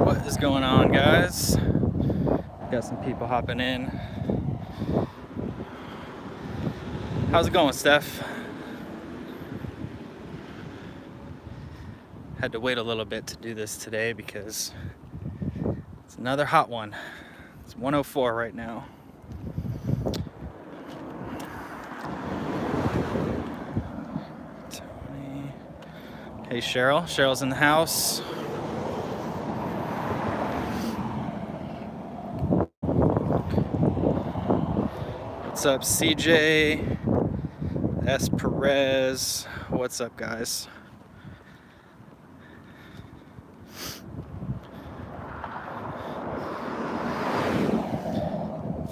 What is going on, guys? Got some people hopping in. How's it going, Steph? Had to wait a little bit to do this today because it's another hot one. It's 104 right now. Tony. Hey, Cheryl. Cheryl's in the house. What's up, CJ? S. Perez. What's up, guys?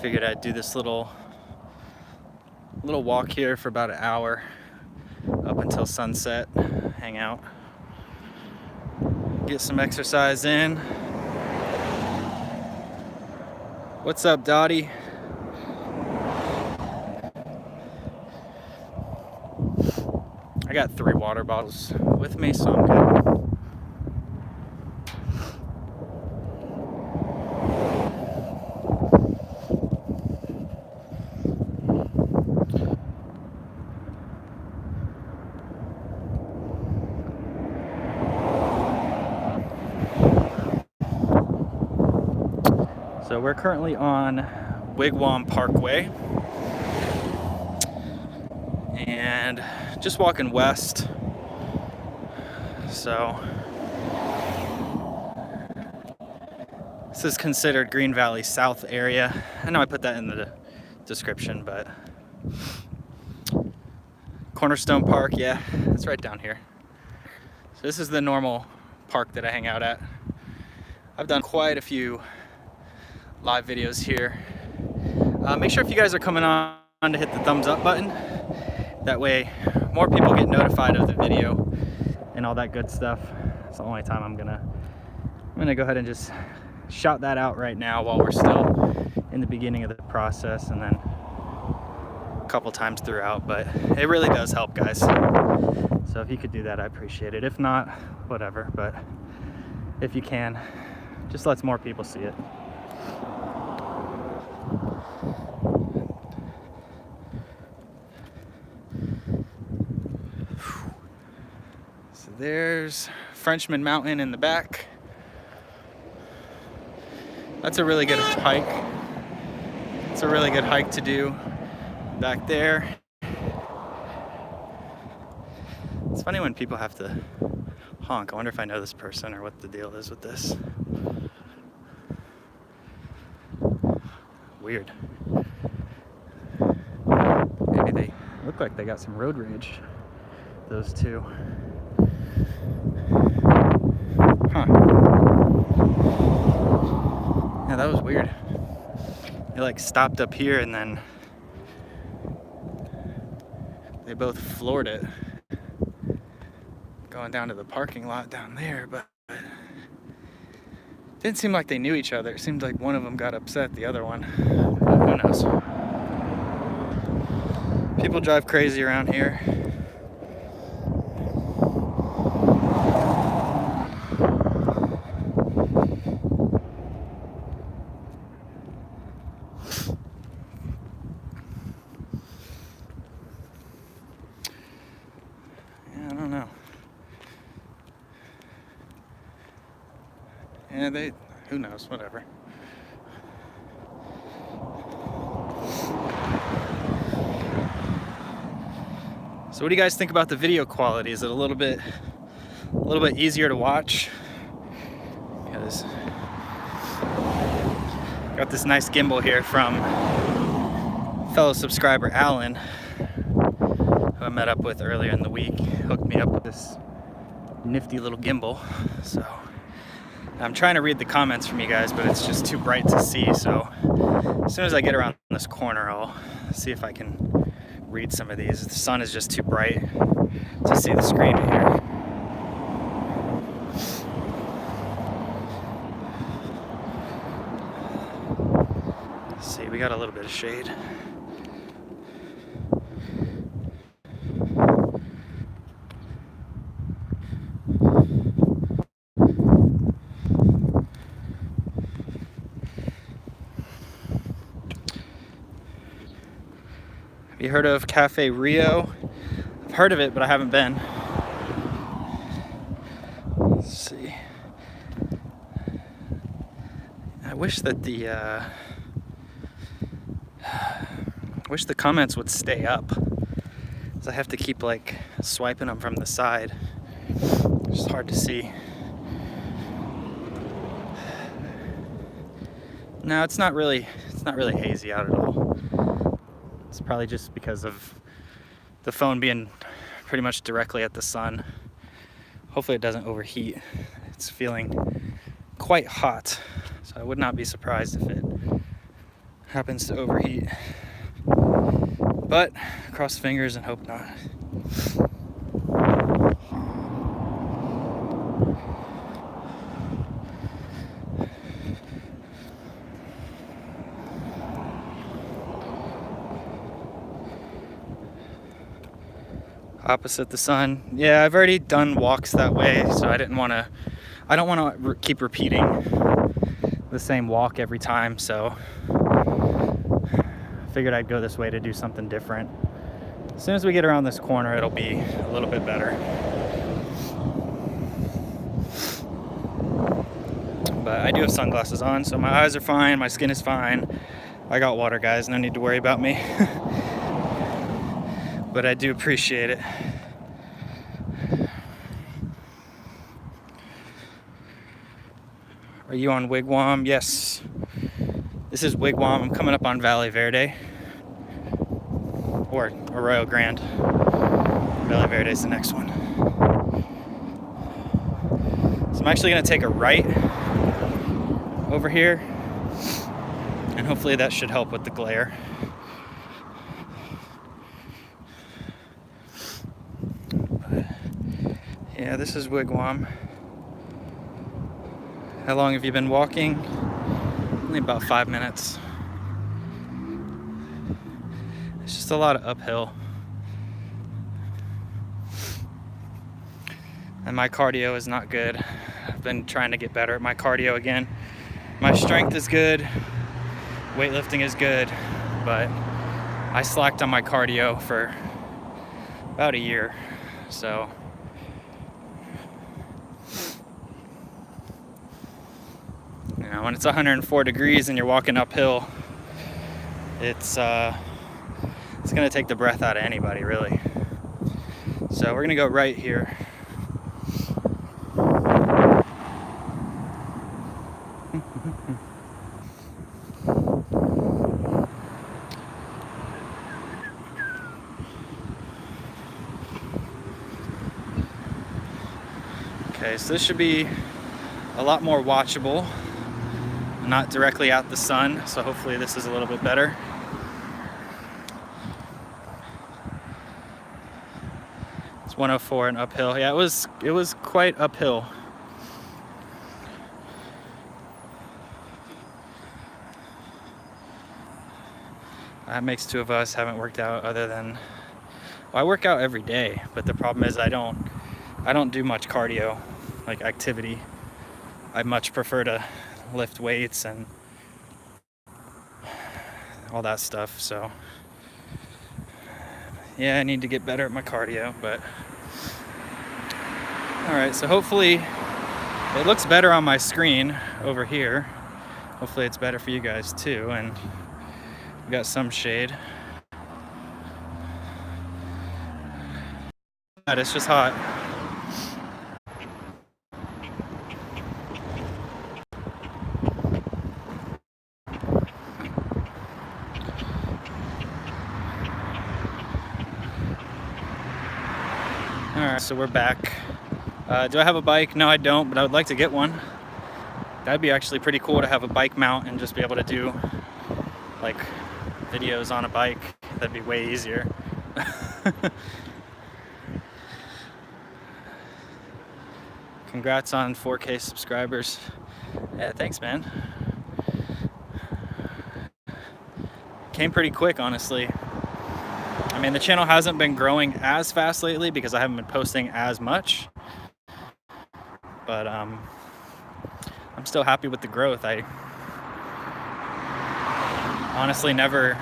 Figured I'd do this little walk here for about an hour up until sunset. Hang out, get some exercise in. What's up, Dottie? I got 3 water bottles with me, so I'm good. So we're currently on Wigwam Parkway and just walking west. So this is considered Green Valley South area. I know I put that in the description, but Cornerstone Park, yeah, it's right down here. So this is the normal park that I hang out at. I've done quite a few live videos here. Make sure if you guys are coming on to hit the thumbs up button. That way more people get notified of the video and all that good stuff. It's the only time I'm gonna go ahead and just shout that out right now while we're still in the beginning of the process, and then a couple times throughout, but it really does help, guys. So if you could do that, I appreciate it. If not, whatever, but if you can, just lets more people see it. So there's Frenchman Mountain in the back. That's a really good hike. It's a really good hike to do back there. It's funny when people have to honk. I wonder if I know this person or what the deal is with this. Weird. Maybe they look like they got some road rage, those two. Huh. Yeah, that was weird. They like stopped up here and then they both floored it going down to the parking lot down there, but it didn't seem like they knew each other. It seemed like one of them got upset the other one. But who knows? People drive crazy around here. Yeah, I don't know. Yeah, who knows, whatever. So what do you guys think about the video quality? Is it a little bit easier to watch? Because got this nice gimbal here from fellow subscriber Alan, who I met up with earlier in the week. Hooked me up with this nifty little gimbal. So I'm trying to read the comments from you guys, but it's just too bright to see. So as soon as I get around this corner, I'll see if I can read some of these. The sun is just too bright to see the screen here. Let's see, we got a little bit of shade. Have you heard of Cafe Rio? I've heard of it, but I haven't been. Let's see. I wish that the comments would stay up, because I have to keep like swiping them from the side. It's just hard to see. No, it's not really hazy out at all. It's probably just because of the phone being pretty much directly at the sun. Hopefully it doesn't overheat. It's feeling quite hot, so I would not be surprised if it happens to overheat. But cross fingers and hope not. Opposite the sun. Yeah, I've already done walks that way, so I don't want to keep repeating the same walk every time, so I figured I'd go this way to do something different. As soon as we get around this corner, it'll be a little bit better. But I do have sunglasses on, so my eyes are fine, my skin is fine. I got water, guys, no need to worry about me. But I do appreciate it. Are you on Wigwam? Yes. This is Wigwam. I'm coming up on Valley Verde. Or Arroyo Grande. Valley Verde is the next one. So I'm actually going to take a right over here. And hopefully that should help with the glare. Yeah, this is Wigwam. How long have you been walking? Only about 5 minutes. It's just a lot of uphill. And my cardio is not good. I've been trying to get better at my cardio again. My strength is good, weightlifting is good, but I slacked on my cardio for about a year, so you know, when it's 104 degrees and you're walking uphill, it's gonna take the breath out of anybody, really. So we're gonna go right here. Okay, so this should be a lot more watchable. Not directly at the sun, so hopefully this is a little bit better. It's 104 and uphill. Yeah, it was quite uphill. That makes two of us. Haven't worked out other than, well, I work out every day, but the problem is I don't do much cardio, like activity. I much prefer to lift weights and all that stuff, so yeah, I need to get better at my cardio. But all right, so hopefully it looks better on my screen over here. Hopefully it's better for you guys too, and we got some shade. it's just hot. Alright, so we're back. Do I have a bike? No, I don't, but I would like to get one. That'd be actually pretty cool to have a bike mount and just be able to do like videos on a bike. That'd be way easier. Congrats on 4K subscribers. Yeah, thanks, man. Came pretty quick, honestly. I mean, the channel hasn't been growing as fast lately because I haven't been posting as much. But I'm still happy with the growth. I honestly never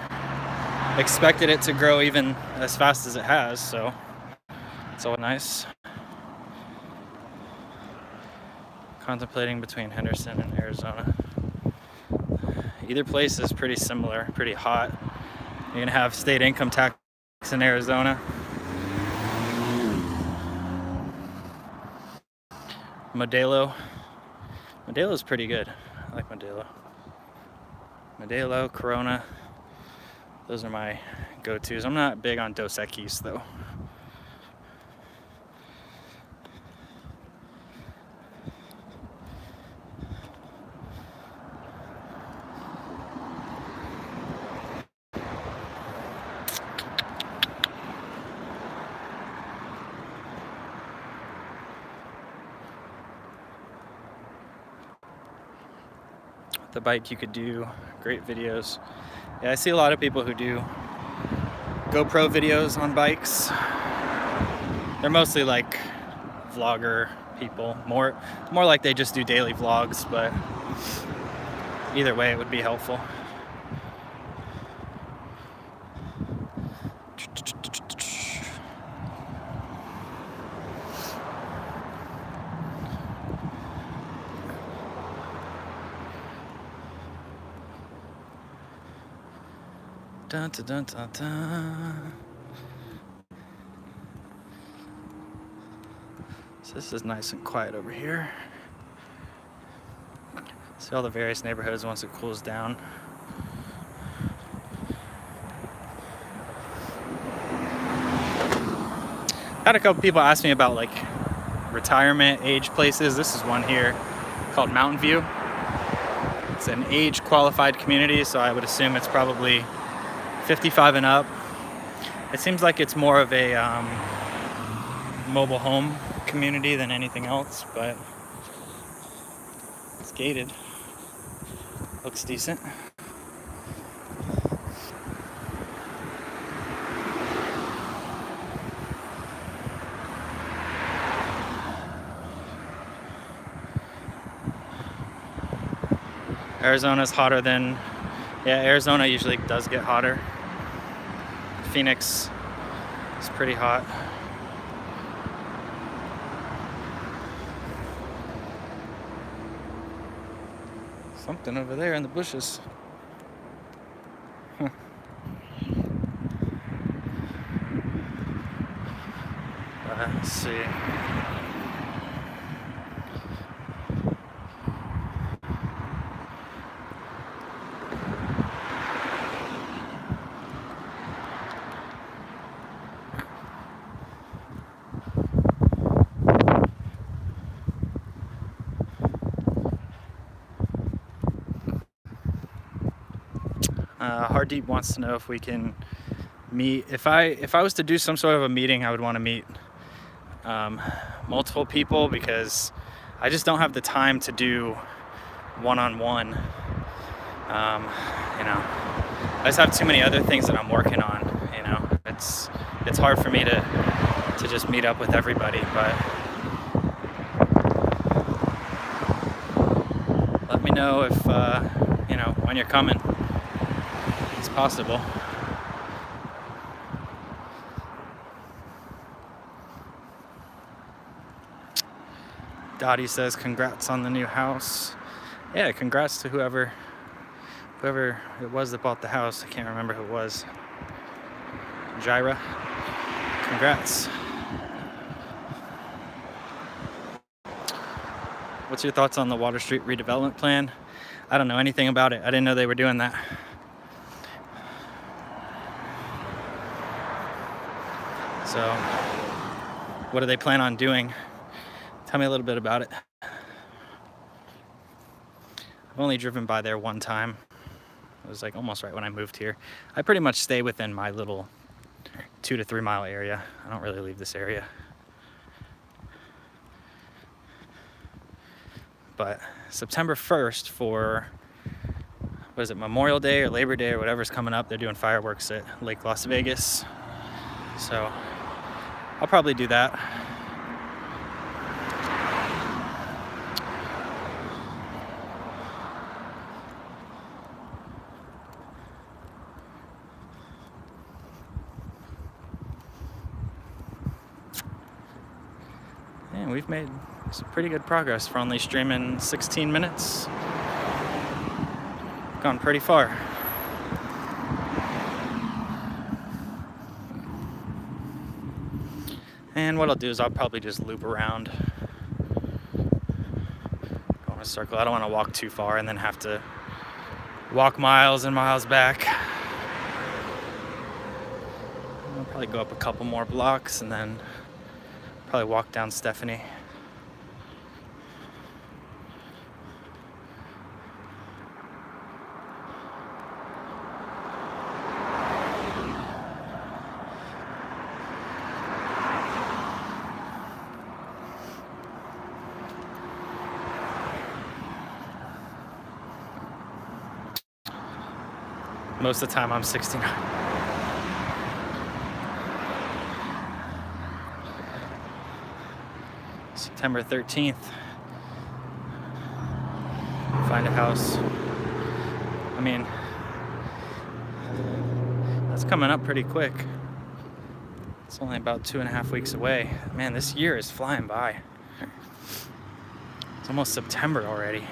expected it to grow even as fast as it has, so it's all nice. Contemplating between Henderson and Arizona. Either place is pretty similar, pretty hot. You're gonna have state income tax in Arizona. Modelo is pretty good. I like Modelo. Modelo, Corona. Those are my go-tos. I'm not big on Dos Equis though. The bike you could do great videos. Yeah, I see a lot of people who do GoPro videos on bikes. They're mostly like vlogger people, more like they just do daily vlogs, but either way it would be helpful. Dun, dun, dun, dun, dun. So this is nice and quiet over here. See all the various neighborhoods once it cools down. I had a couple people ask me about like retirement age places. This is one here called Mountain View. It's an age qualified community, so I would assume it's probably 55 and up. It seems like it's more of a mobile home community than anything else, but it's gated. Looks decent. Arizona's hotter than, yeah, Arizona usually does get hotter. Phoenix is pretty hot. Something over there in the bushes. Huh. Let's see. Hardeep wants to know if we can meet. If I was to do some sort of a meeting, I would want to meet multiple people because I just don't have the time to do one-on-one. You know, I just have too many other things that I'm working on. You know, it's hard for me to just meet up with everybody. But let me know if you know, when you're coming. It's possible. Dottie says congrats on the new house. Yeah, congrats to whoever it was that bought the house. I can't remember who it was. Jira. Congrats. What's your thoughts on the Water Street redevelopment plan? I don't know anything about it. I didn't know they were doing that. So, what do they plan on doing? Tell me a little bit about it. I've only driven by there one time. It was like almost right when I moved here. I pretty much stay within my little 2 to 3 mile area. I don't really leave this area. But September 1st for, what is it, Memorial Day or Labor Day or whatever's coming up, they're doing fireworks at Lake Las Vegas. So I'll probably do that. And we've made some pretty good progress for only streaming 16 minutes. Gone pretty far. And what I'll do is I'll probably just loop around, go in a circle. I don't want to walk too far and then have to walk miles and miles back. I'll probably go up a couple more blocks and then probably walk down Stephanie. Most of the time I'm 69. September 13th. Find a house. I mean, that's coming up pretty quick. It's only about 2.5 weeks away. Man, this year is flying by. It's almost September already.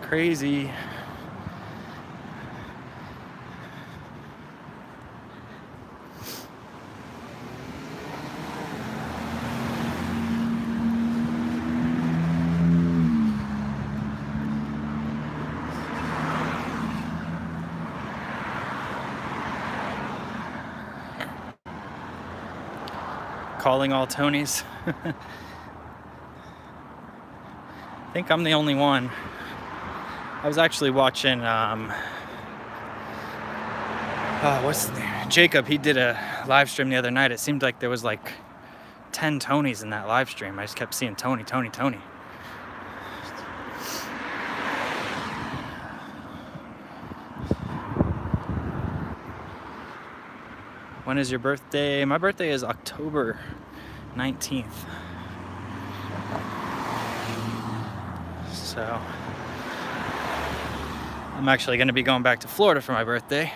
Crazy. Calling all Tonys. I think I'm the only one. I was actually watching, what's the name? Jacob, he did a live stream the other night. It seemed like there was like 10 Tonys in that live stream. I just kept seeing Tony, Tony, Tony. When is your birthday? My birthday is October 19th. So I'm actually going to be going back to Florida for my birthday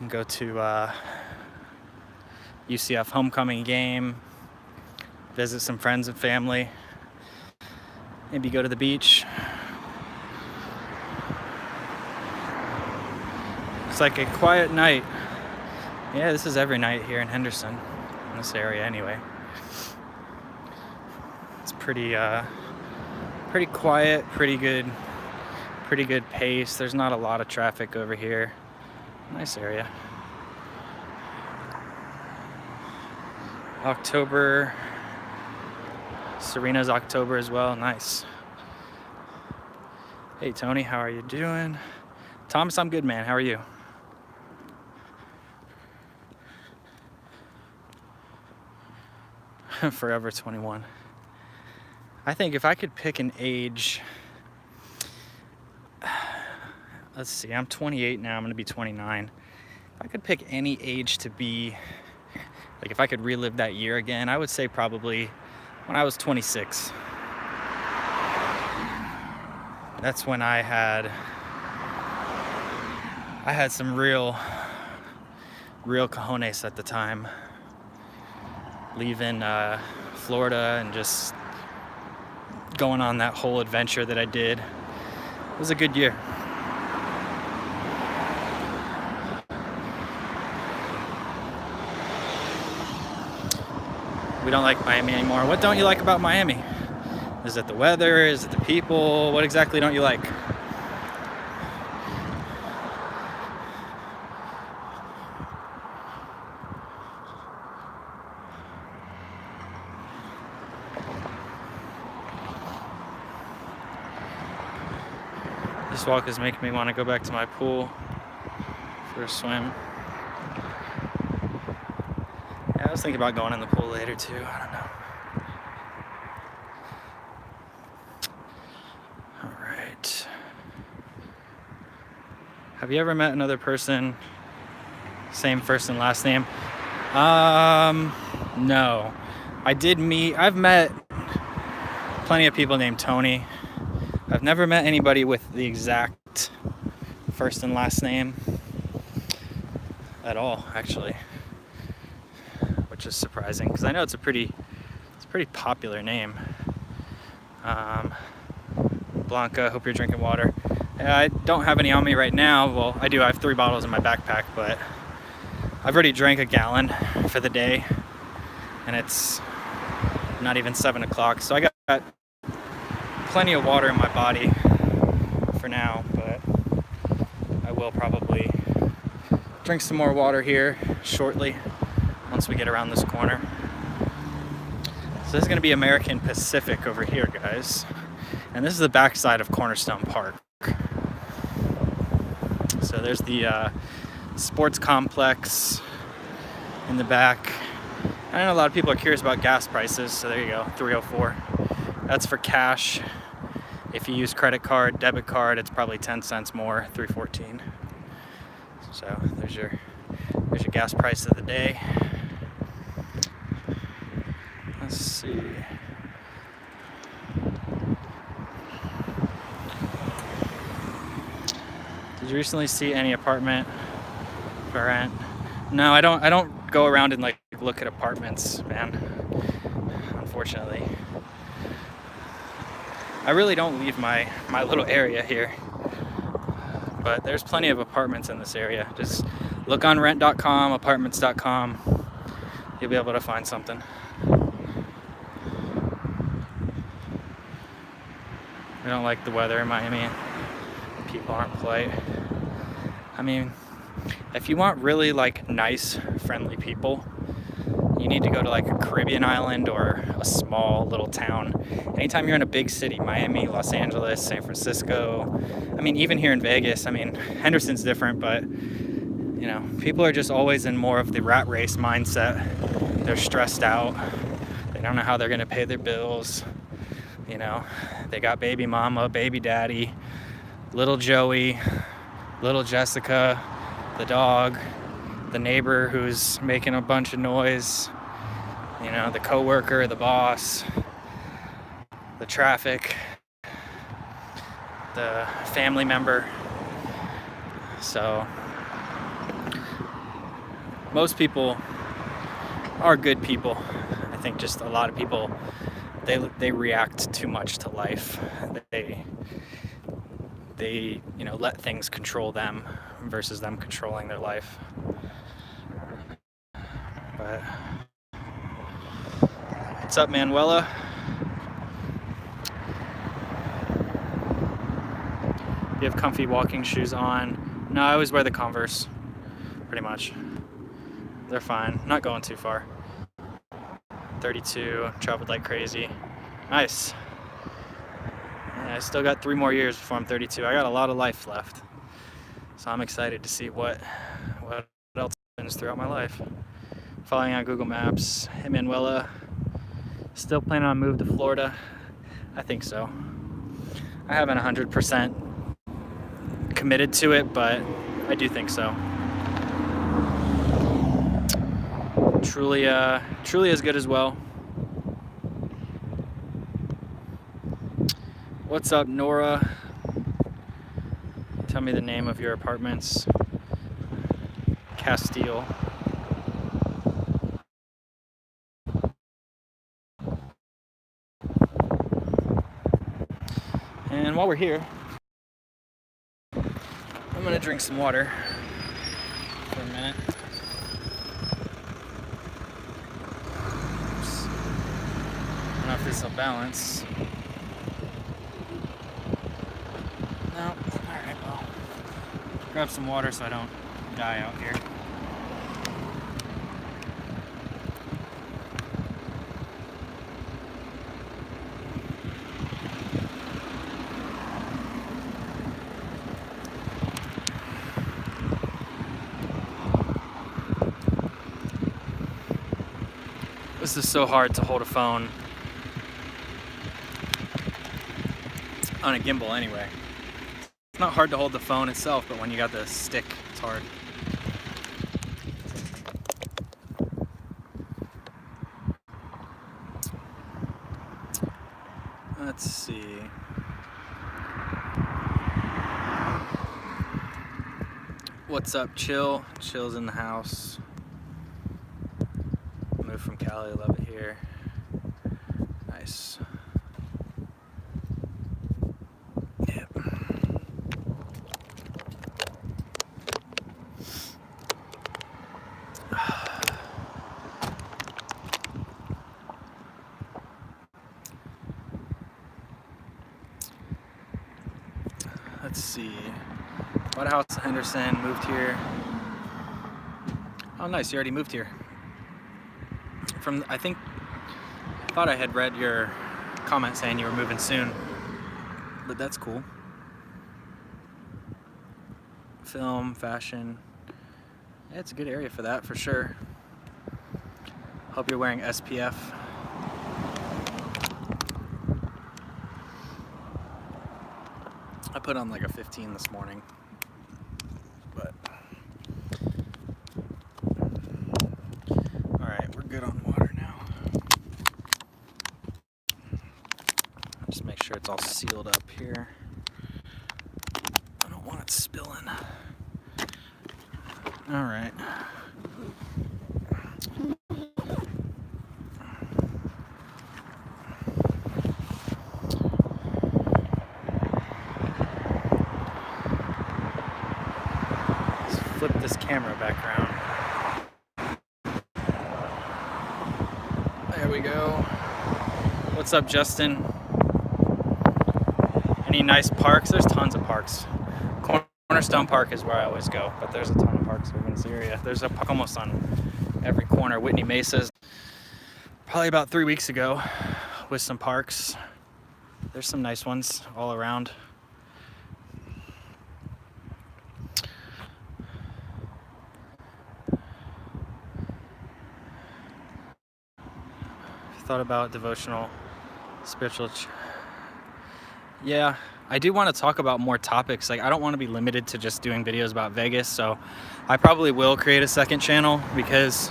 and go to UCF homecoming game, visit some friends and family, maybe go to the beach. It's like a quiet night. Yeah, this is every night here in Henderson, in this area anyway. It's pretty quiet, pretty good pace. There's not a lot of traffic over here. Nice area. October. Serena's October as well. Nice. Hey Tony, how are you doing? Thomas, I'm good, man. How are you? Forever 21. I think if I could pick an age, let's see, I'm 28 now, I'm gonna be 29. If I could pick any age to be, like if I could relive that year again, I would say probably when I was 26. That's when I had some real cojones at the time. Leaving Florida and just going on that whole adventure that I did. It was a good year. we don't like Miami anymore. What don't you like about Miami? Is it the weather? Is it the people? What exactly don't you like? This walk is making me want to go back to my pool for a swim. Yeah, I was thinking about going in the pool later too. I don't know. All right. Have you ever met another person, same first and last name? No. I've met plenty of people named Tony. I've never met anybody with the exact first and last name at all, actually, which is surprising because I know it's a pretty popular name. Blanca, hope you're drinking water. I don't have any on me right now. Well, I do. I have 3 bottles in my backpack, but I've already drank a gallon for the day, and it's not even 7 o'clock. So I got plenty of water in my body for now, but I will probably drink some more water here shortly once we get around this corner. So this is going to be American Pacific over here, guys. And this is the backside of Cornerstone Park. So there's the sports complex in the back. I know a lot of people are curious about gas prices, so there you go, $3.04. That's for cash. If you use credit card, debit card, it's probably 10 cents more, $3.14. So there's your gas price of the day. Let's see. Did you recently see any apartment for rent? No, I don't go around and like look at apartments, man. Unfortunately. I really don't leave my little area here. But there's plenty of apartments in this area. Just look on rent.com, apartments.com. You'll be able to find something. I don't like the weather in Miami. People aren't polite. I mean, if you want really like nice, friendly people, you need to go to like a Caribbean island or a small little town. Anytime you're in a big city, Miami, Los Angeles, San Francisco, I mean, even here in Vegas, I mean, Henderson's different, but you know, people are just always in more of the rat race mindset. They're stressed out. They don't know how they're gonna pay their bills. You know, they got baby mama, baby daddy, little Joey, little Jessica, the dog, the neighbor who's making a bunch of noise, you know, the coworker, the boss, the traffic, the family member. So most people are good people. I think just a lot of people, they react too much to life. They you know, let things control them versus them controlling their life. But what's up, Manuela? You have comfy walking shoes on? No, I always wear the Converse, pretty much. They're fine. Not going too far. 32, traveled like crazy. Nice. Yeah, I still got 3 more years before I'm 32. I got a lot of life left. So I'm excited to see what else happens throughout my life. Following on Google Maps, Manuela, still planning on moving to Florida? I think so. I haven't 100% committed to it, but I do think so. Truly is good as well. What's up, Nora? Tell me the name of your apartments. Castile. And while we're here, I'm gonna drink some water for a minute. Oops. this will balance. No. Alright, well. Grab some water so I don't die out here. This is so hard to hold a phone on a gimbal anyway. It's not hard to hold the phone itself, but when you got the stick, it's hard. Let's see. What's up, Chill? Chill's in the house. Moved from Cali, love it here. Nice. Yep. Let's see. Bought a house in Henderson, moved here. Oh, nice, you already moved here. I thought I had read your comment saying you were moving soon, but that's cool. Film, fashion. Yeah, it's a good area for that, for sure. Hope you're wearing SPF. I put on like a 15 this morning, but all right, we're good on water now. Just make sure it's all sealed up here. I don't want it spilling. All right. Flip this camera back around. There we go. What's up, Justin? Any nice parks? There's tons of parks. Cornerstone Park is where I always go, but there's a ton of parks over in this area. There's a park almost on every corner. Whitney Mesa's probably about 3 weeks ago with some parks. There's some nice ones all around. Thought about devotional, spiritual. Yeah, I do want to talk about more topics. Like, I don't want to be limited to just doing videos about Vegas, so I probably will create a second channel, because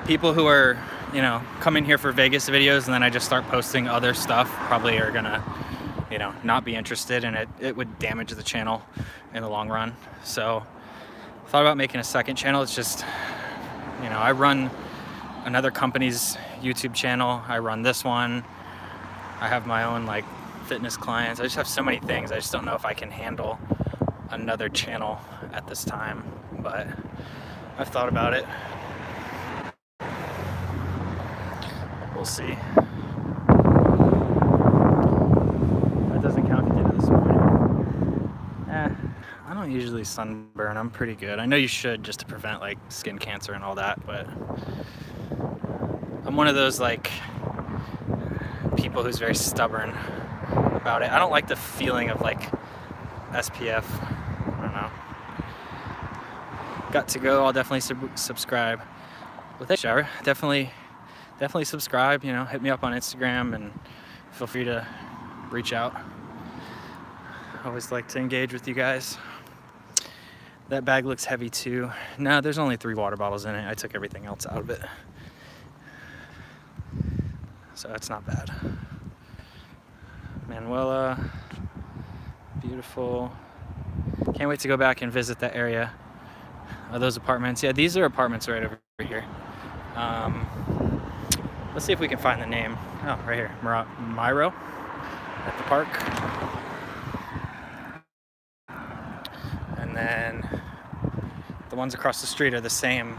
people who are, you know, coming here for Vegas videos and then I just start posting other stuff probably are gonna, you know, not be interested, and it would damage the channel in the long run. So I thought about making a second channel. It's just, you know, I run another company's YouTube channel. I run this one. I have my own like fitness clients. I just have so many things. I just don't know if I can handle another channel at this time, but I've thought about it. We'll see. That doesn't count if you did it this morning. I don't usually sunburn. I'm pretty good. I know you should, just to prevent like skin cancer and all that, but I'm one of those like people who's very stubborn about it. I don't like the feeling of like SPF. I don't know. Got to go. I'll definitely subscribe. Well, thanks, Shower. Definitely subscribe. You know, hit me up on Instagram and feel free to reach out. I always like to engage with you guys. That bag looks heavy too. No, there's only 3 water bottles in it. I took everything else out of it, so it's not bad. Manuela, beautiful. Can't wait to go back and visit that area. Those apartments. Yeah, these are apartments right over here. Let's see if we can find the name. Oh, right here, Myro at the park. And then the ones across the street are the same.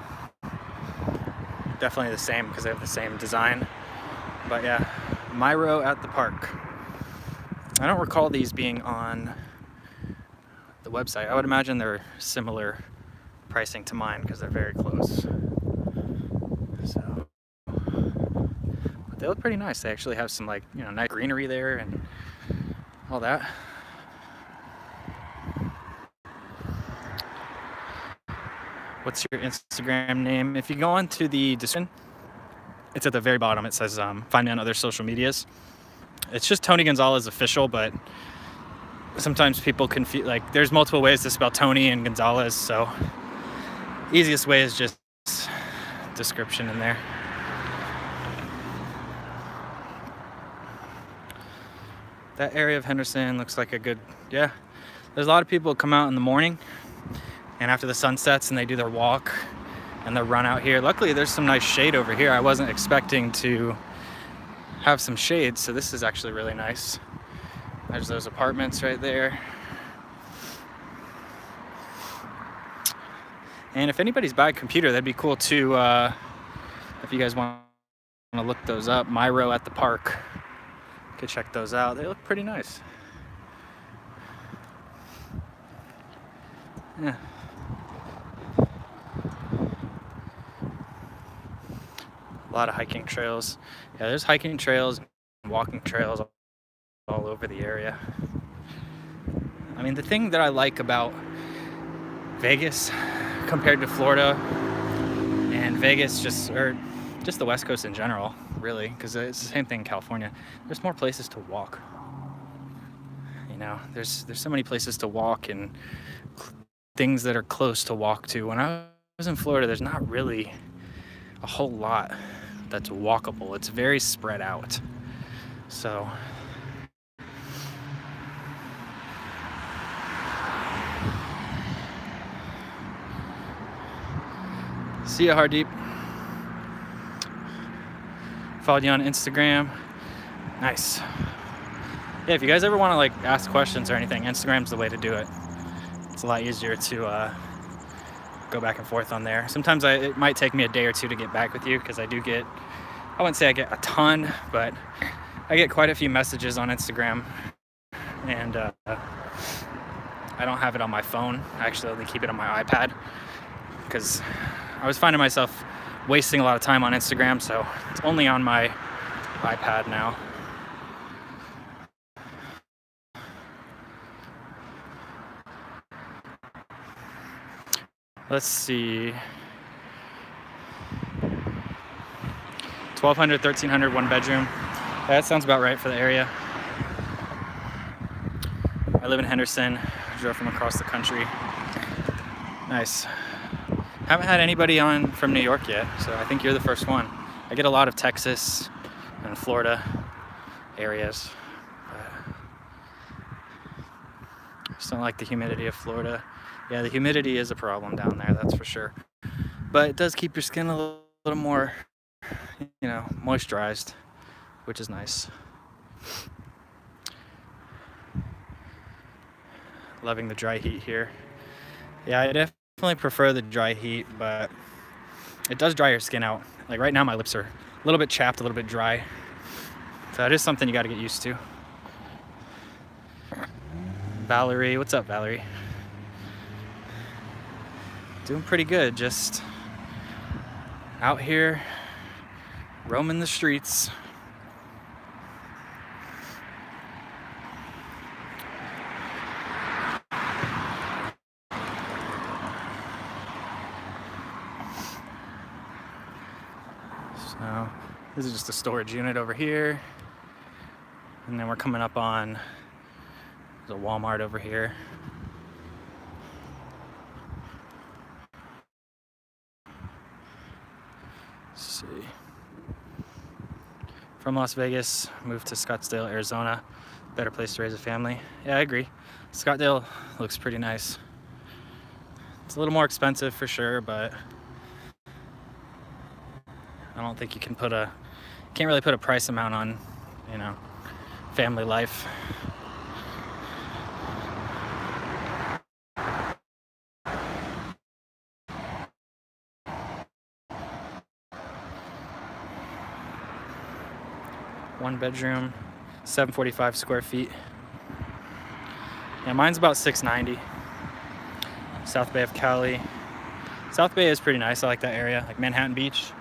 Definitely the same, because they have the same design. But yeah, Myro at the park. I don't recall these being on the website. I would imagine they're similar pricing to mine because they're very close. So, but they look pretty nice. They actually have some, like, you know, nice greenery there and all that. What's your Instagram name? If you go onto the description, it's at the very bottom. It says find me on other social medias. It's just Tony Gonzalez official, but sometimes people confuse, like, there's multiple ways to spell Tony and Gonzalez, so easiest way is just description in there. That area of Henderson looks like a good, yeah. There's a lot of people who come out in the morning and after the sun sets and they do their walk and their run out here. Luckily there's some nice shade over here. I wasn't expecting to have some shade, so this is actually really nice. There's those apartments right there. And if anybody's by a computer, that'd be cool too, if you guys want to look those up. Myro at the park. You could check those out. They look pretty nice. Yeah. A lot of hiking trails. Yeah, there's hiking trails and walking trails all over the area. I mean, the thing that I like about Vegas compared to Florida and Vegas, or just the West Coast in general, really, because it's the same thing in California, there's more places to walk. You know, there's so many places to walk and things that are close to walk to. When I was in Florida, there's not really a whole lot that's walkable. It's very spread out. So see ya, Hardeep. Followed you on Instagram. Nice. Yeah, if you guys ever want to, like, ask questions or anything, Instagram's the way to do it. It's a lot easier to go back and forth on there. Sometimes it might take me a day or two to get back with you because I wouldn't say I get a ton, but I get quite a few messages on Instagram, and I don't have it on my phone. I actually only keep it on my iPad because I was finding myself wasting a lot of time on Instagram, so it's only on my iPad now. Let's see. 1,200, 1,300, one bedroom. Yeah, that sounds about right for the area. I live in Henderson. I drove from across the country. Nice. Haven't had anybody on from New York yet, so I think you're the first one. I get a lot of Texas and Florida areas. I just don't like the humidity of Florida. Yeah, the humidity is a problem down there, that's for sure. But it does keep your skin a little more, you know, moisturized, which is nice. Loving the dry heat here. Yeah, I definitely prefer the dry heat, but it does dry your skin out. Like right now my lips are a little bit chapped, a little bit dry. So it is something you got to get used to. Valerie, what's up, Valerie? Doing pretty good, just out here roaming the streets. So this is just a storage unit over here, and then we're coming up on, there's a Walmart over here. Let's see. From Las Vegas, moved to Scottsdale, Arizona. Better place to raise a family. Yeah, I agree. Scottsdale looks pretty nice. It's a little more expensive for sure, but I don't think you can can't really put a price amount on, you know, family life. 1 bedroom, 745 square feet. Yeah, mine's about 690. South Bay of Cali. South Bay is pretty nice. I like that area. Like Manhattan Beach.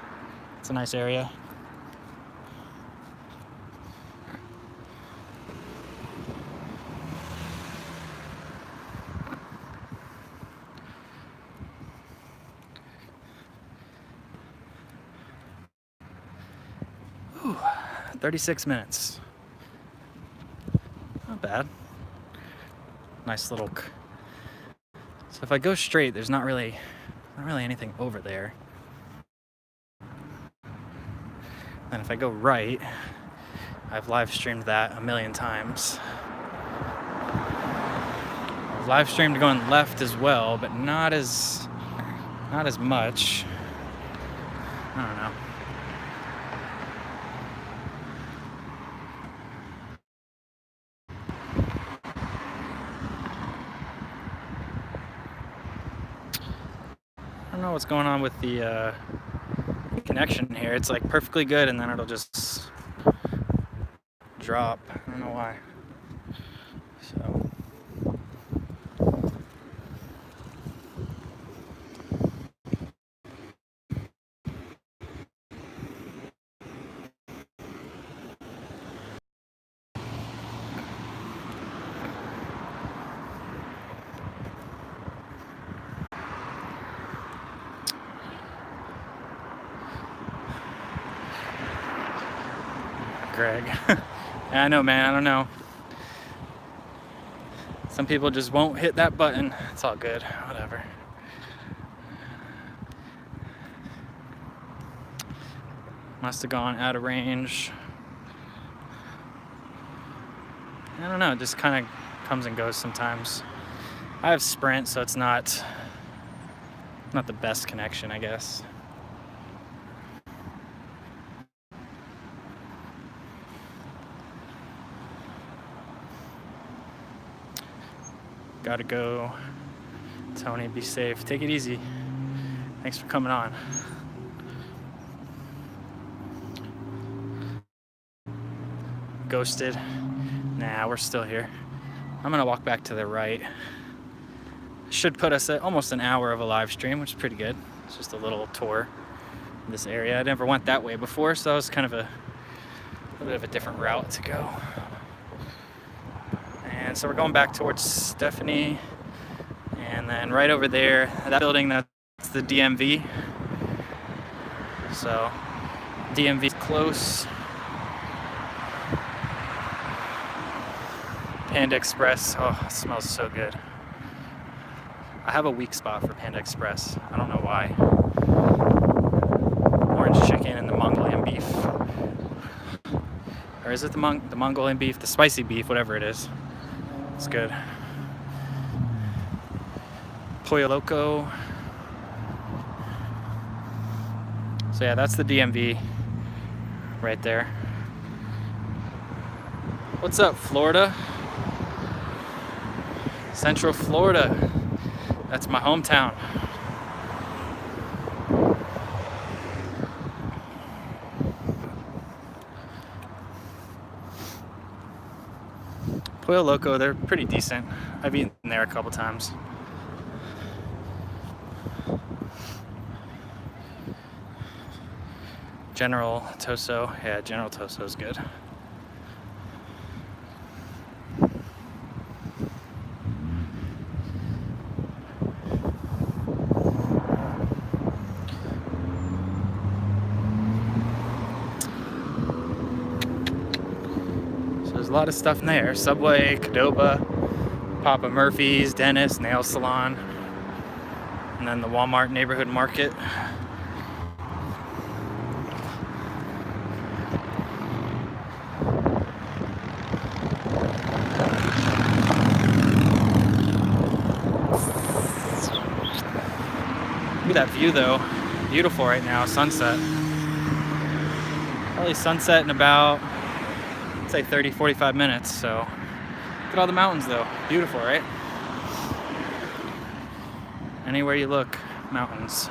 It's a nice area. Ooh, 36 minutes. Not bad. Nice little. So if I go straight, there's not really anything over there. And if I go right, I've live streamed that a million times. I've live streamed going left as well, but not as much. I don't know. I don't know what's going on with the connection here. It's like perfectly good and then it'll just drop. I don't know why. So Greg. Yeah, I know, man. I don't know. Some people just won't hit that button. It's all good. Whatever. Must have gone out of range. I don't know. It just kind of comes and goes sometimes. I have Sprint, so it's not the best connection, I guess. Gotta go. Tony, be safe. Take it easy. Thanks for coming on. Ghosted. Nah, we're still here. I'm gonna walk back to the right. Should put us at almost an hour of a live stream, which is pretty good. It's just a little tour of this area. I never went that way before, so that was kind of a bit of a different route to go. And so we're going back towards Stephanie, and then right over there, that building, that's the DMV. So DMV's close. Panda Express, oh, it smells so good. I have a weak spot for Panda Express. I don't know why. Orange chicken and the Mongolian beef. Or is it the Mongolian beef? The spicy beef, whatever it is. It's good. Pollo Loco. So yeah, that's the DMV right there. What's up, Florida? Central Florida. That's my hometown. Pollo Loco, they're pretty decent. I've eaten there a couple times. General Toso, yeah, General Toso is good. There's a lot of stuff in there. Subway, Qdoba, Papa Murphy's, Dentist, Nail Salon, and then the Walmart Neighborhood Market. Look at that view though. Beautiful right now, sunset. Probably sunset in about, say 30, 45 minutes, so look at all the mountains though. Beautiful, right? Anywhere you look, mountains.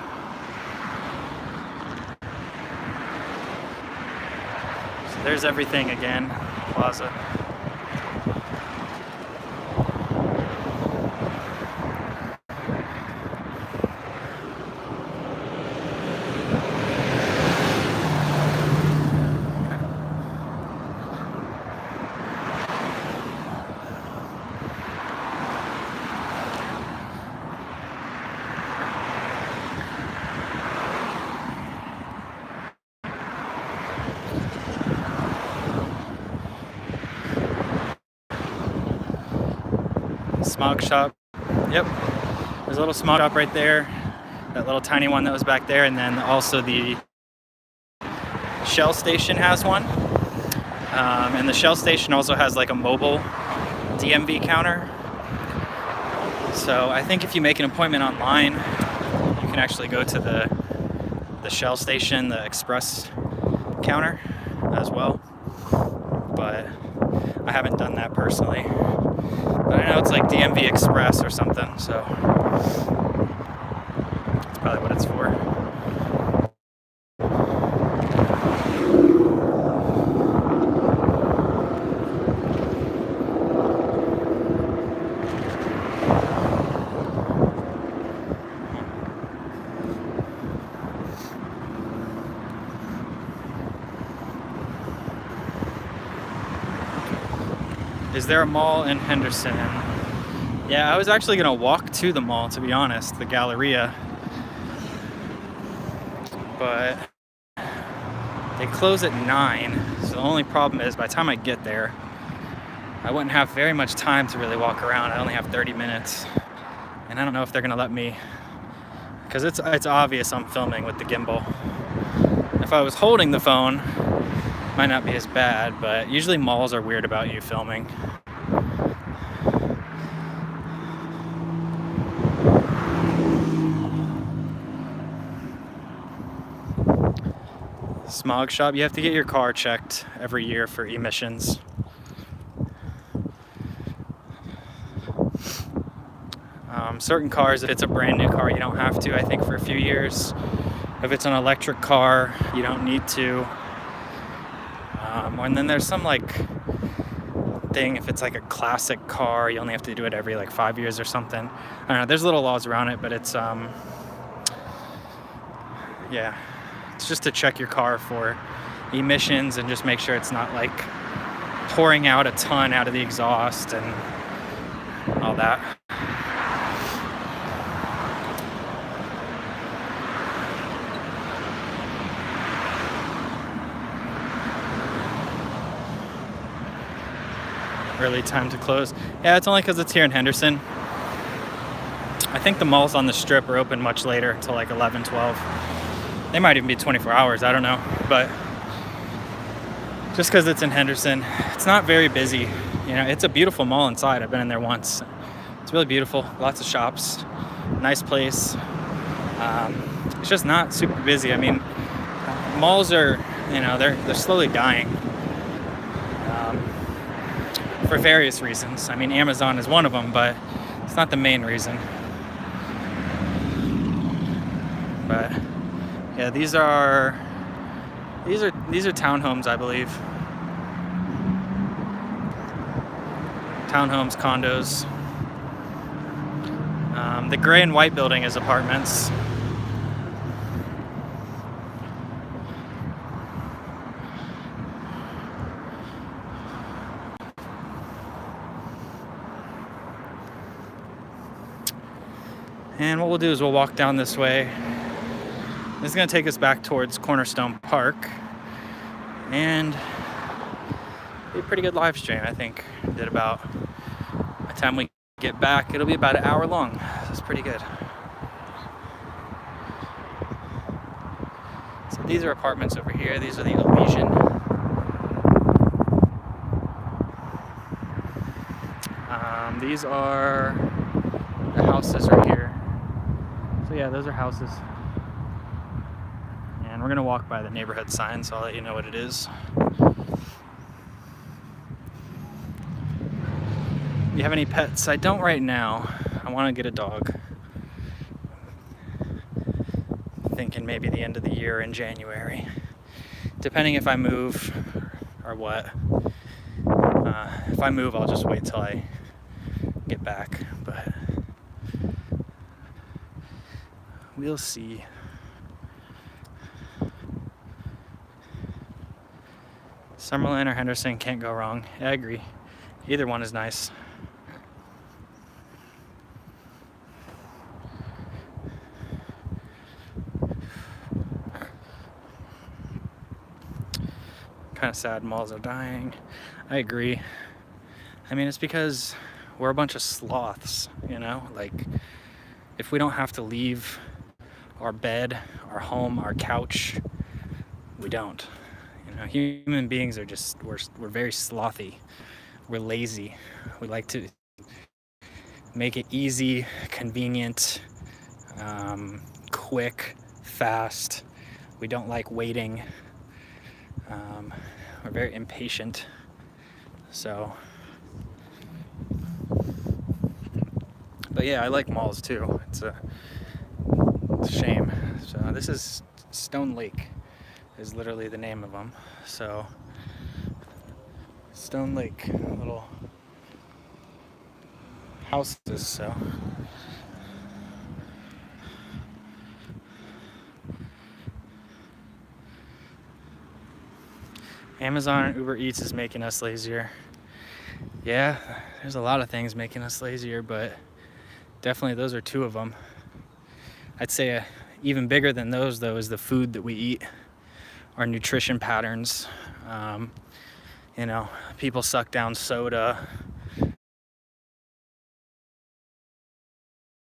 So There's everything again, plaza. Smog shop. Yep. There's a little smog shop right there. That little tiny one that was back there, and then also the Shell station has one. And the Shell station also has like a mobile DMV counter. So I think if you make an appointment online, you can actually go to the Shell station, the express counter as well. But I haven't done that personally. But I know it's like DMV Express or something, so that's probably what it's for. Is there a mall in Henderson? Yeah, I was actually gonna walk to the mall, to be honest, the Galleria. But they close at 9, so the only problem is by the time I get there, I wouldn't have very much time to really walk around. I only have 30 minutes, and I don't know if they're gonna let me, because it's obvious I'm filming with the gimbal. If I was holding the phone, it might not be as bad, but usually malls are weird about you filming. Smog shop, you have to get your car checked every year for emissions. Certain cars, if it's a brand new car, you don't have to, I think, for a few years. If it's an electric car, you don't need to. And then there's some like thing, if it's like a classic car, you only have to do it every like 5 years or something. I don't know, there's little laws around it, but it's yeah, it's just to check your car for emissions and just make sure it's not like pouring out a ton out of the exhaust and all that. Early time to close. Yeah, it's only because it's here in Henderson. I think the malls on the strip are open much later, until like 11, 12. They might even be 24 hours, I don't know. But just because it's in Henderson, it's not very busy. You know, it's a beautiful mall inside. I've been in there once. It's really beautiful, lots of shops, nice place. It's just not super busy. I mean, malls are, you know, they're slowly dying. For various reasons. I mean, Amazon is one of them, but it's not the main reason. But yeah, these are townhomes, I believe. Townhomes, condos. The gray and white building is apartments. And what we'll do is we'll walk down this way. This is going to take us back towards Cornerstone Park. And it'll be a pretty good live stream, I think. Did about, by the time we get back, it'll be about an hour long. That's pretty good. So these are apartments over here. These are the Elysian. These are the houses right here. So yeah, those are houses. And we're gonna walk by the neighborhood sign, so I'll let you know what it is. Do you have any pets? I don't right now. I wanna get a dog. Thinking maybe the end of the year in January. Depending if I move or what. If I move, I'll just wait till I get back, but we'll see. Summerlin or Henderson, can't go wrong. Yeah, I agree. Either one is nice. Kind of sad malls are dying. I agree. I mean, it's because we're a bunch of sloths, you know? Like, if we don't have to leave our bed, our home, our couch, we don't. You know, human beings are just, we're very slothy. We're lazy. We like to make it easy, convenient, quick, fast. We don't like waiting. We're very impatient. So, but yeah, I like malls too. It's a shame. So this is Stone Lake, is literally the name of them. So Stone Lake, little houses. So Amazon and Uber Eats is making us lazier. Yeah, there's a lot of things making us lazier, but definitely those are two of them. I'd say even bigger than those, though, is the food that we eat, our nutrition patterns. You know, people suck down soda,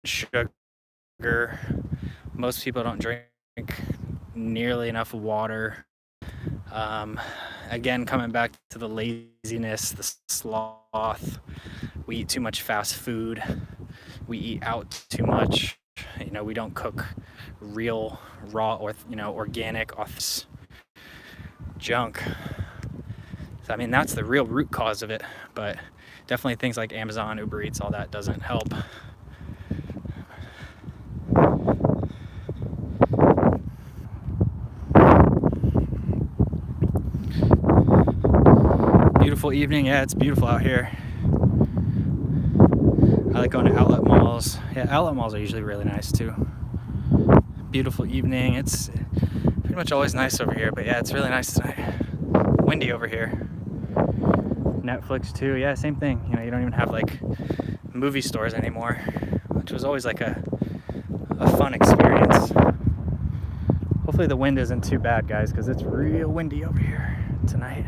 sugar. Most people don't drink nearly enough water. Again, coming back to the laziness, the sloth. We eat too much fast food. We eat out too much. You know, we don't cook real, raw, or organic office junk. So, I mean, that's the real root cause of it. But definitely things like Amazon, Uber Eats, all that doesn't help. Beautiful evening. Yeah, it's beautiful out here. I like going to outlet malls. Yeah, outlet malls are usually really nice too. Beautiful evening. It's pretty much always nice over here, but yeah, it's really nice tonight. Windy over here. Netflix too. Yeah, same thing. You know, you don't even have like movie stores anymore, which was always like a fun experience. Hopefully the wind isn't too bad, guys, because it's real windy over here tonight.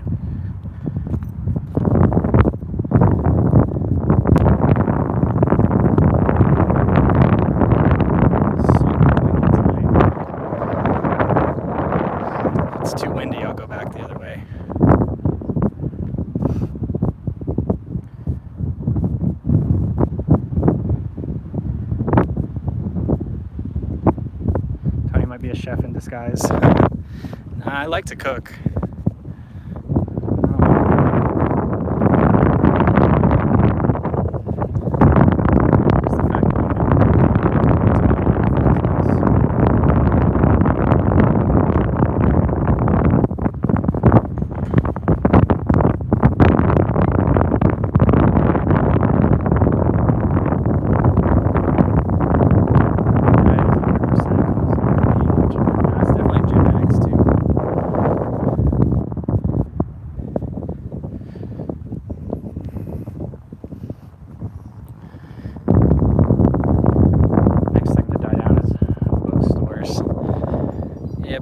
Might be a chef in disguise. I like to cook.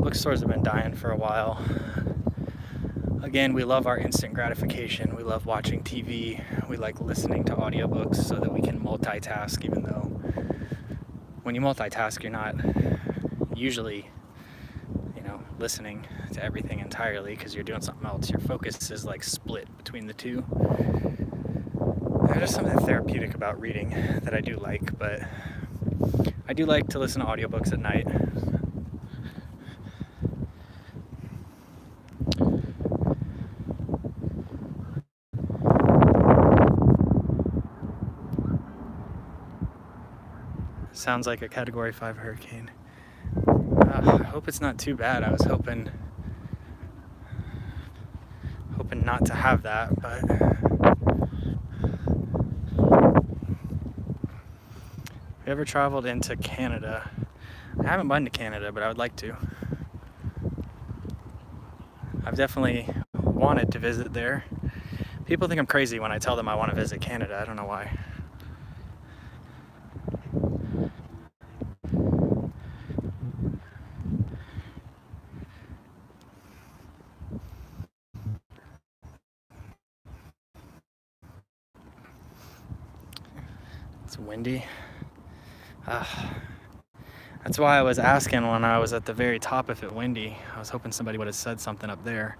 Bookstores have been dying for a while. Again, we love our instant gratification. We love watching TV. We like listening to audiobooks so that we can multitask, even though when you multitask, you're not usually, listening to everything entirely because you're doing something else. Your focus is like split between the two. There's something therapeutic about reading that I do like, but I do like to listen to audiobooks at night. Sounds like a Category 5 hurricane. I hope it's not too bad. I was hoping hoping not to have that, but have you ever traveled into Canada? I haven't been to Canada, but I would like to. I've definitely wanted to visit there. People think I'm crazy when I tell them I want to visit Canada. I don't know why. It's windy. That's why I was asking when I was at the very top if it windy. I was hoping somebody would have said something up there,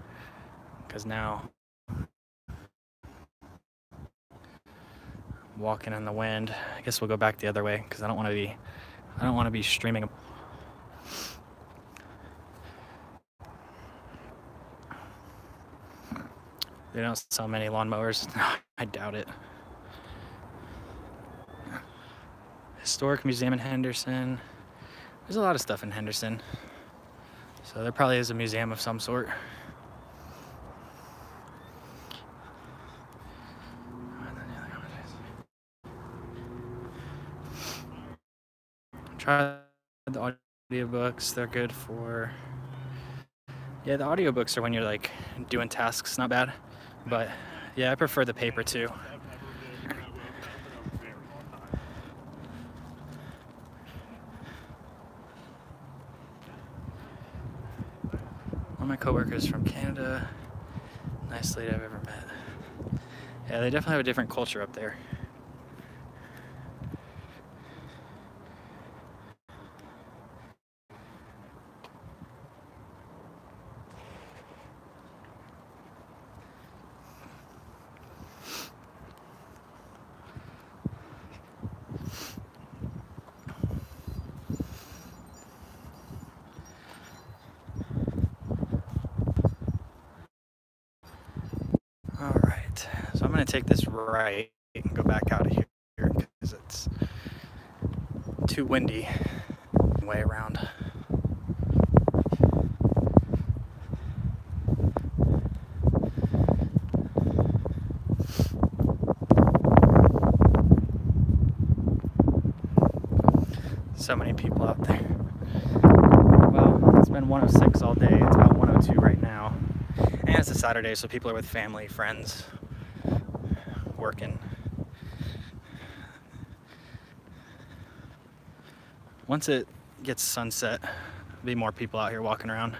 because now I'm walking in the wind. I guess we'll go back the other way because I don't want to be streaming. They don't sell many lawnmowers. I doubt it. Historic Museum in Henderson. There's a lot of stuff in Henderson. So there probably is a museum of some sort. Try the audiobooks. They're good for... Yeah, the audiobooks are when you're like doing tasks, not bad. But yeah, I prefer the paper too. One of my coworkers from Canada. Nice lady I've ever met. Yeah, they definitely have a different culture up there. Alright, so I'm going to take this right and go back out of here because it's too windy. Way around. So many people out there. Well, it's been 106 all day. It's about 102 right now. And it's a Saturday, so people are with family, friends, working. Once it gets sunset, there'll be more people out here walking around.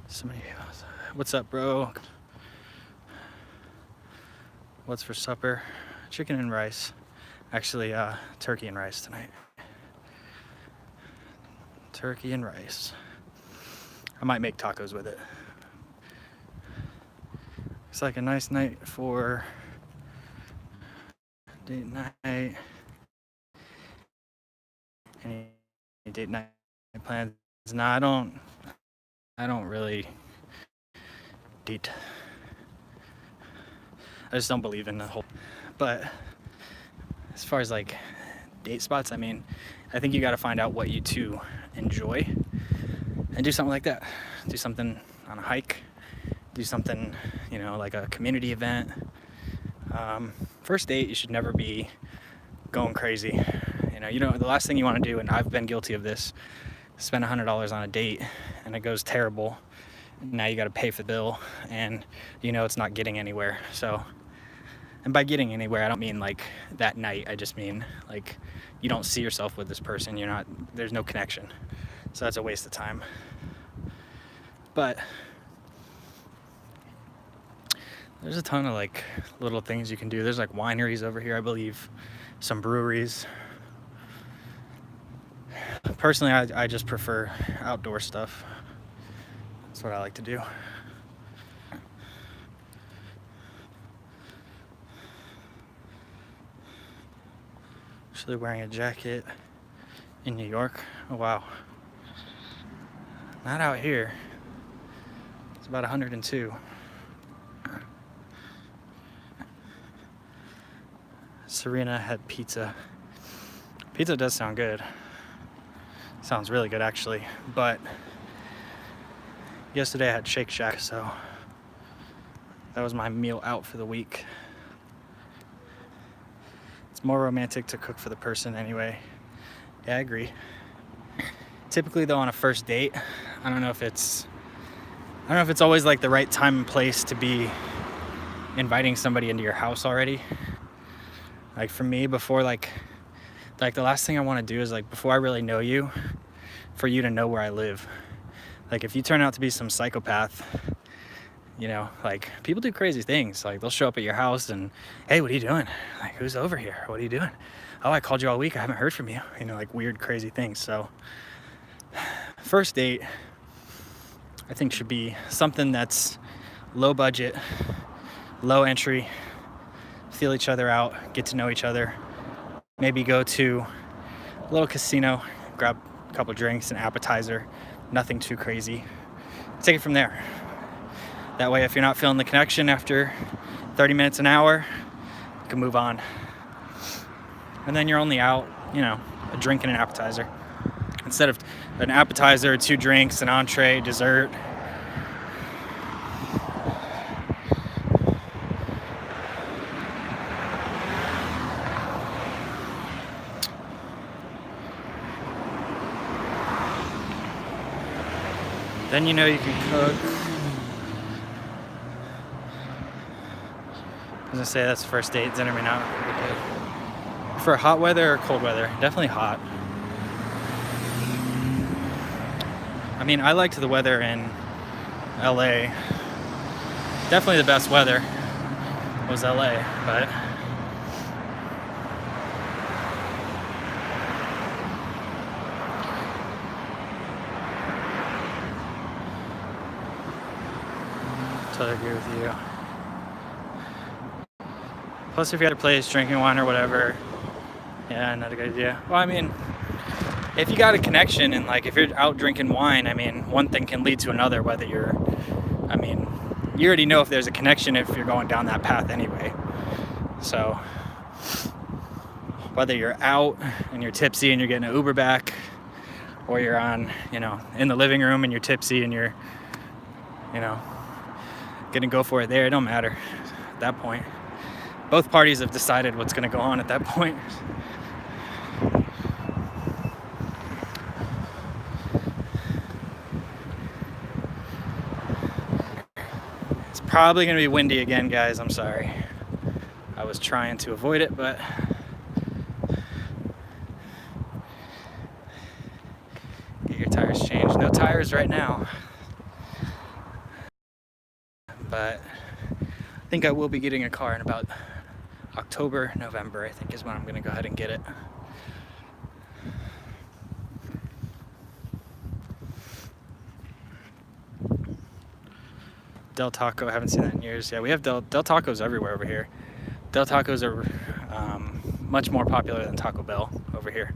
So many people. What's up, bro? What's for supper? Chicken and rice. Actually, turkey and rice tonight. Turkey and rice. I might make tacos with it. It's like a nice night for date night. Any date night plans? No, I don't really date. I just don't believe in the whole. But as far as like date spots, I mean, I think you got to find out what you two enjoy and do something like that. Do something on a hike. Do something, you know, like a community event. First date, you should never be going crazy. You know, the last thing you want to do, and I've been guilty of this, spend $100 on a date and it goes terrible. Now you got to pay for the bill and you know it's not getting anywhere. So, and by getting anywhere, I don't mean like that night. I just mean like you don't see yourself with this person. There's no connection. So that's a waste of time. But there's a ton of like little things you can do. There's like wineries over here, I believe, some breweries. Personally, I just prefer outdoor stuff. That's what I like to do. Actually wearing a jacket in New York. Oh wow. Not out here. It's about 102. Serena had pizza. Pizza does sound good. Sounds really good actually, but Yesterday I had Shake Shack, so that was my meal out for the week. It's more romantic to cook for the person anyway. Yeah, I agree. Typically though, on a first date, I don't know if it's always like the right time and place to be inviting somebody into your house already. Like for me, before like the last thing I want to do is like before I really know you, for you to know where I live. Like if you turn out to be some psychopath, you know, like people do crazy things. Like they'll show up at your house and, hey, what are you doing? Like, who's over here? What are you doing? Oh, I called you all week. I haven't heard from you. You know, like weird, crazy things. So first date, I think should be something that's low budget, low entry, feel each other out, get to know each other. Maybe go to a little casino, grab a couple drinks, an appetizer, nothing too crazy. Take it from there. That way, if you're not feeling the connection after 30 minutes, an hour, you can move on. And then you're only out, you know, a drink and an appetizer. Instead of an appetizer, 2 drinks, an entree, dessert. Then you know you can cook. I was gonna say that's the first date. Dinner may not be good. For hot weather or cold weather? Definitely hot. I mean, I liked the weather in LA. Definitely the best weather was LA, but totally agree with you. Plus, if you're at a place drinking wine or whatever, yeah, not a good idea. Well, I mean, if you got a connection and like if you're out drinking wine, I mean, one thing can lead to another, whether you're, I mean, you already know if there's a connection if you're going down that path anyway. So whether you're out and you're tipsy and you're getting an Uber back, or you're on, you know, in the living room and you're tipsy and you're, you know, gonna go for it there, it don't matter at that point. Both parties have decided what's gonna go on at that point. It's probably gonna be windy again, guys. I'm sorry. I was trying to avoid it, but get your tires changed. No tires right now. But I think I will be getting a car in about October, November, I think is when I'm gonna go ahead and get it. Del Taco, I haven't seen that in years. Yeah, we have Del Tacos everywhere over here. Del Tacos are much more popular than Taco Bell over here.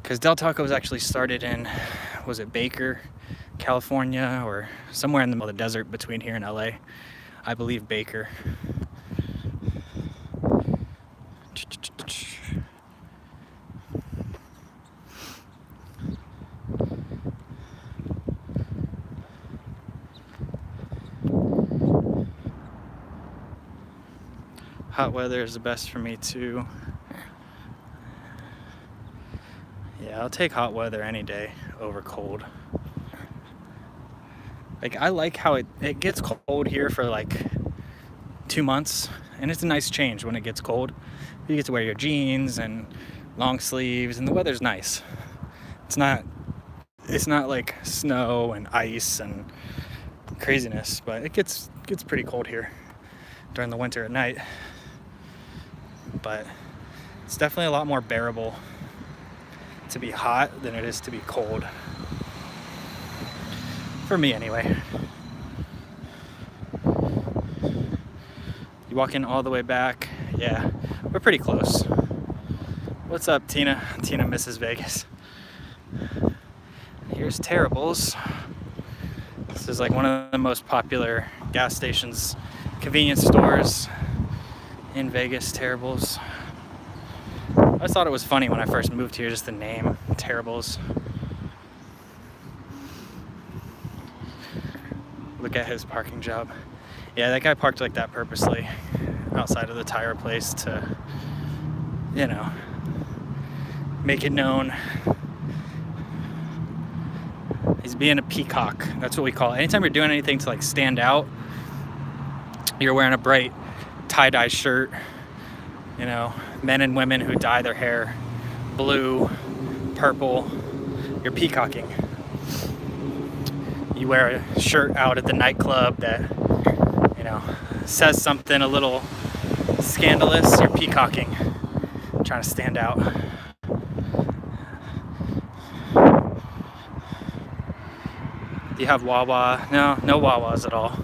Because Del Tacos actually started in, was it Baker, California, or somewhere in the middle of the desert between here and LA. I believe Baker. Hot weather is the best for me too. Yeah, I'll take hot weather any day over cold. Like, I like how it gets cold here for like 2 months, and it's a nice change when it gets cold. You get to wear your jeans and long sleeves, and the weather's nice. It's not like snow and ice and craziness, but it gets pretty cold here during the winter at night. But it's definitely a lot more bearable to be hot than it is to be cold. For me, anyway. You walk in all the way back. Yeah, we're pretty close. What's up, Tina? Tina misses Vegas. Here's Terrible's. This is like one of the most popular gas stations, convenience stores in Vegas, Terrible's. I just thought it was funny when I first moved here, just the name, Terrible's. Look at his parking job. Yeah, that guy parked like that purposely outside of the tire place to, you know, make it known. He's being a peacock. That's what we call it. Anytime you're doing anything to like stand out, you're wearing a bright tie-dye shirt, you know, men and women who dye their hair blue, purple, you're peacocking. You wear a shirt out at the nightclub that, you know, says something a little scandalous, you're peacocking, trying to stand out. Do you have Wawa? No, no Wawas at all.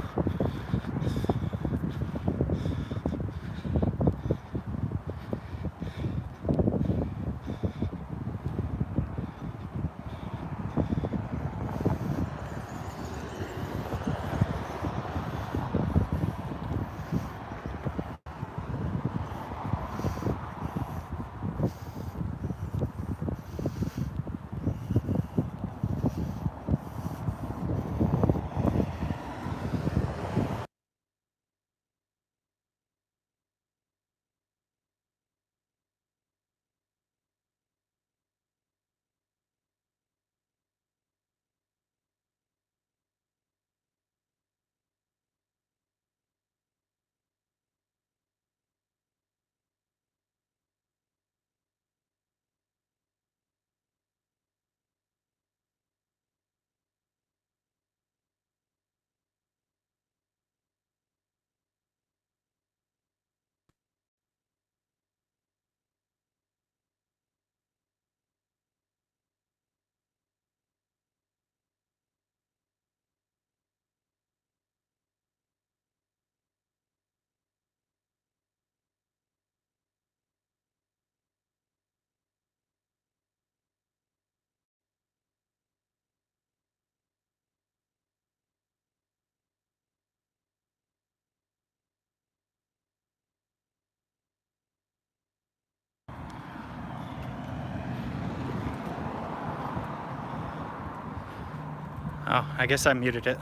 Oh, I guess I muted it.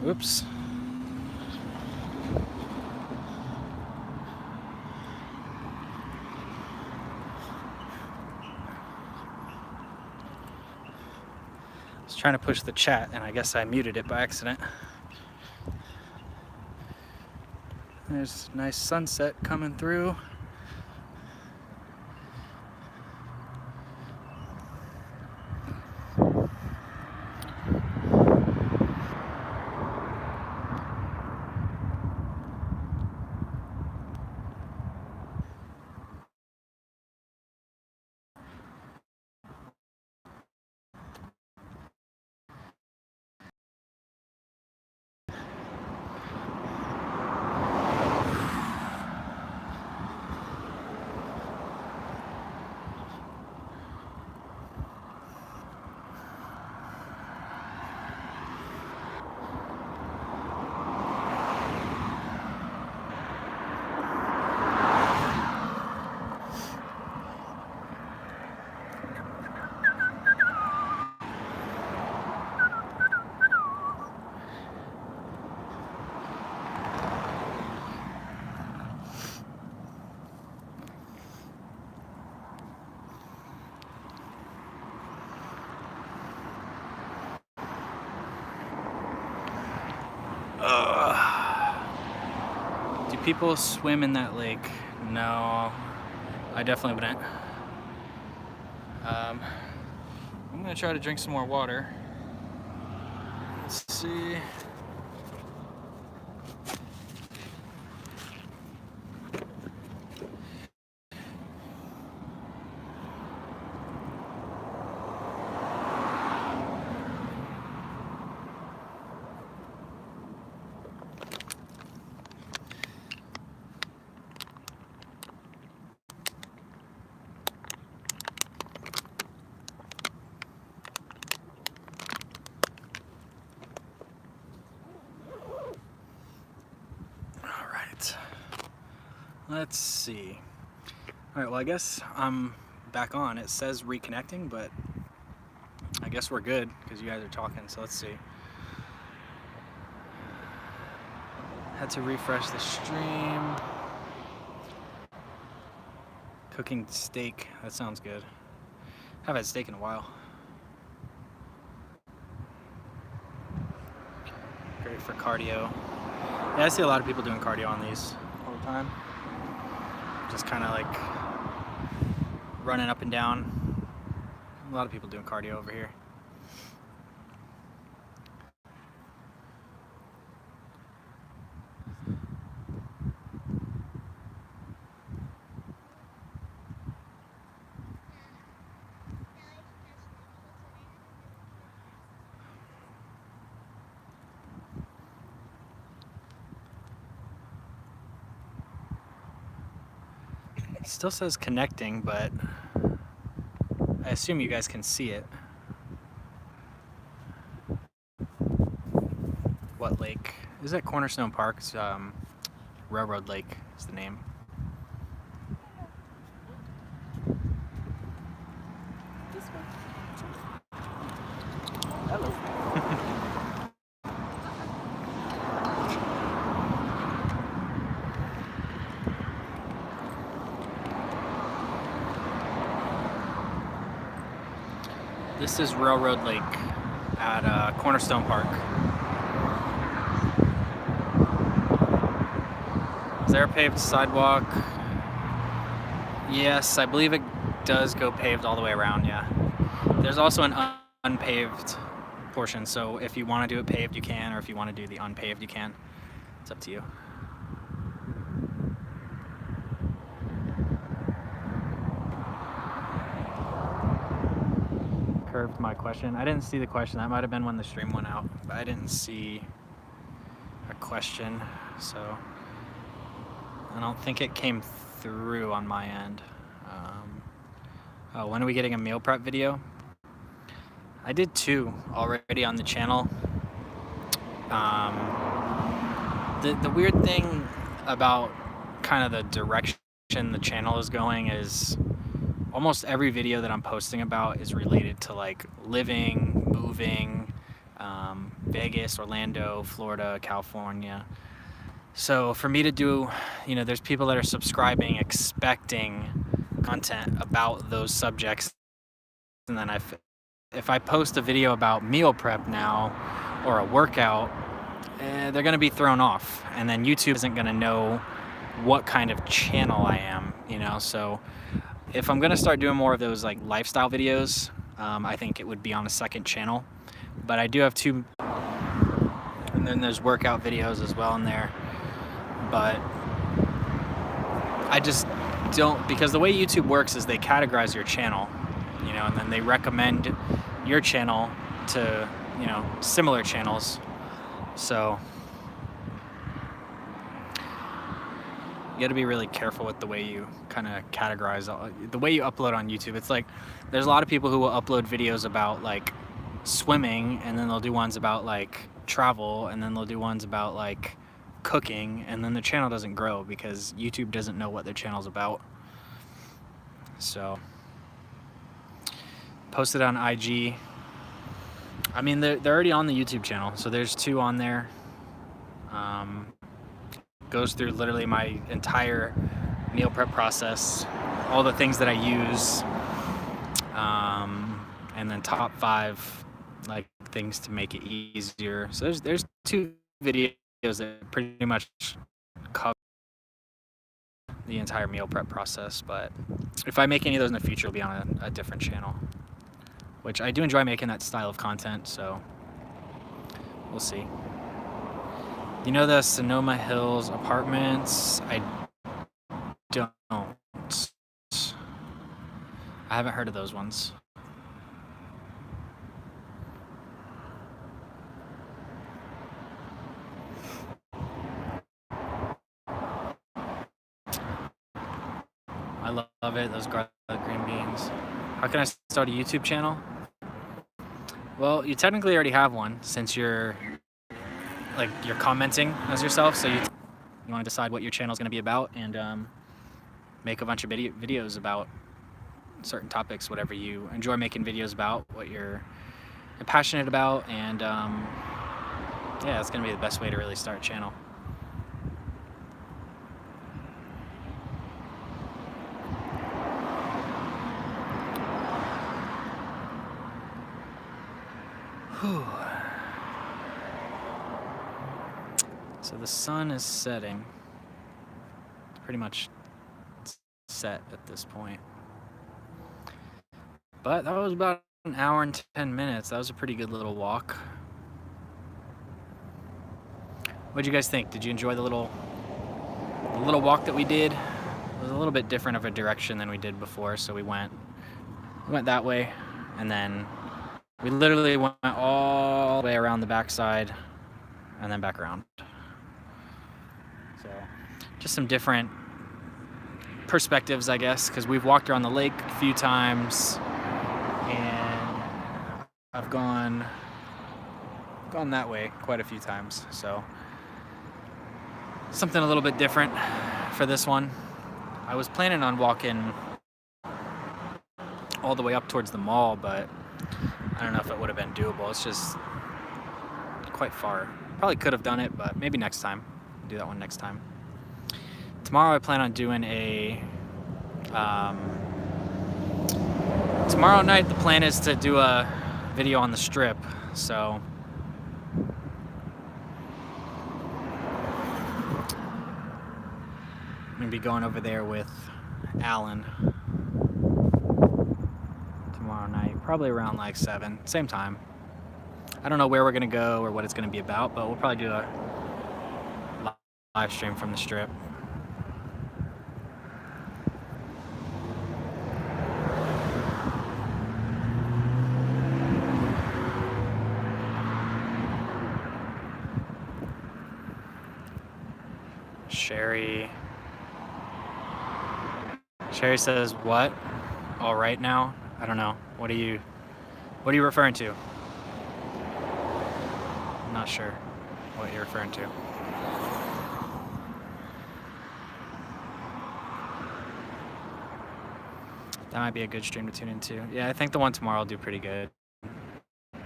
Oops. I was trying to push the chat and I guess I muted it by accident. There's a nice sunset coming through. Do people swim in that lake? No, I definitely wouldn't. I'm gonna try to drink some more water. Let's see. Let's see. All right, well, I guess I'm back on. It says reconnecting, but I guess we're good because you guys are talking, so let's see. Had to refresh the stream. Cooking steak, that sounds good. Haven't had steak in a while. Great for cardio. Yeah, I see a lot of people doing cardio on these all the time. Just kind of like running up and down. A lot of people doing cardio over here. It still says connecting, but I assume you guys can see it. What lake? Is that Cornerstone Park's Railroad Lake is the name. Hello. This is Railroad Lake at Cornerstone Park. Is there a paved sidewalk? Yes, I believe it does go paved all the way around, yeah. There's also an unpaved portion, so if you want to do it paved, you can, or if you want to do the unpaved, you can. It's up to you. Curved my question. I didn't see the question. That might have been when the stream went out, but I didn't see a question, so I don't think it came through on my end. Oh, when are we getting a meal prep video? I did 2 already on the channel. The weird thing about kind of the direction the channel is going is almost every video that I'm posting about is related to like living, moving, Vegas, Orlando, Florida, California. So for me to do, you know, there's people that are subscribing expecting content about those subjects, and then if I post a video about meal prep now or a workout, they're going to be thrown off, and then YouTube isn't going to know what kind of channel I am, you know. So if I'm going to start doing more of those like lifestyle videos, I think it would be on a second channel. But I do have 2, and then there's workout videos as well in there. But I just don't, because the way YouTube works is they categorize your channel, you know, and then they recommend your channel to, you know, similar channels. So you got to be really careful with the way you kind of categorize the way you upload on YouTube. It's like there's a lot of people who will upload videos about like swimming, and then they'll do ones about like travel, and then they'll do ones about like cooking, and then the channel doesn't grow because YouTube doesn't know what their channel's about. So post it on IG. I mean, they're already on the YouTube channel, so there's 2 on there. Goes through literally my entire meal prep process, all the things that I use, and then top 5 like things to make it easier. So there's 2 videos that pretty much cover the entire meal prep process. But if I make any of those in the future, it'll be on a different channel, which I do enjoy making that style of content, so we'll see. You know the Sonoma Hills apartments? I don't. I haven't heard of those ones. I love it, those garlic green beans. How can I start a YouTube channel? Well, you technically already have one, since you're commenting as yourself, so you want to decide what your channel is going to be about, and make a bunch of videos about certain topics, whatever you enjoy making videos about, what your passionate about, and yeah, it's gonna be the best way to really start a channel. Whew. So the sun is setting. It's pretty much set at this point. But that was about an hour and 10 minutes. That was a pretty good little walk. What'd you guys think? Did you enjoy the little walk that we did? It was a little bit different of a direction than we did before, so we went that way, and then we literally went all the way around the backside and then back around. So just some different perspectives, I guess, because we've walked around the lake a few times, and I've gone that way quite a few times. So something a little bit different for this one. I was planning on walking all the way up towards the mall, but I don't know if it would have been doable. It's just quite far. Probably could have done it, but maybe next time. Do that one next time. Tomorrow I plan on doing a tomorrow night the plan is to do a video on the strip, so I'm gonna be going over there with Alan tomorrow night, probably around like 7, same time. I don't know where we're gonna go or what it's gonna be about, but we'll probably do a live stream from the strip. Sherry says, what? All right now? I don't know. What are you referring to? I'm not sure what you're referring to. That might be a good stream to tune into. Yeah, I think the one tomorrow will do pretty good. I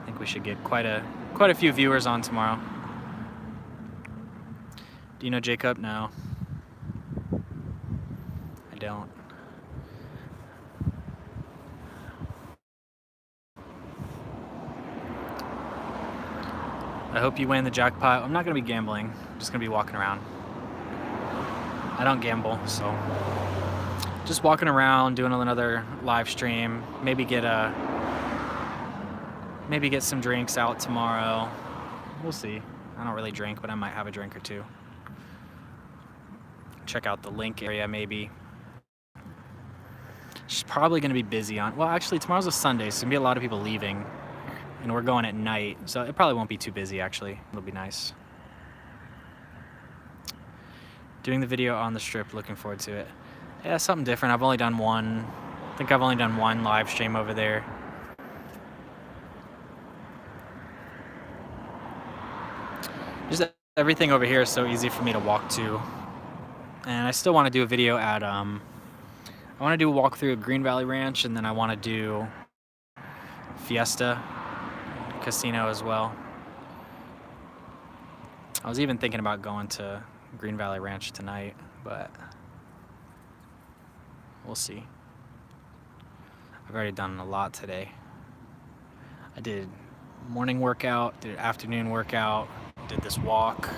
think we should get quite a few viewers on tomorrow. Do you know Jacob? No. I don't. I hope you win the jackpot. I'm not going to be gambling. I'm just going to be walking around. I don't gamble, so just walking around, doing another live stream. Maybe get some drinks out tomorrow. We'll see. I don't really drink, but I might have a drink or two. Check out the link area, maybe. She's probably going to be busy on... Well, actually, tomorrow's a Sunday, so there's going to be a lot of people leaving. And we're going at night, so it probably won't be too busy, actually. It'll be nice. Doing the video on the strip, looking forward to it. Yeah, something different. I've only done one. I think I've only done one live stream over there. Just everything over here is so easy for me to walk to. And I still want to do a video at, I want to do a walkthrough at Green Valley Ranch, and then I want to do Fiesta Casino as well. I was even thinking about going to Green Valley Ranch tonight, but we'll see. I've already done a lot today. I did morning workout, did afternoon workout, did this walk.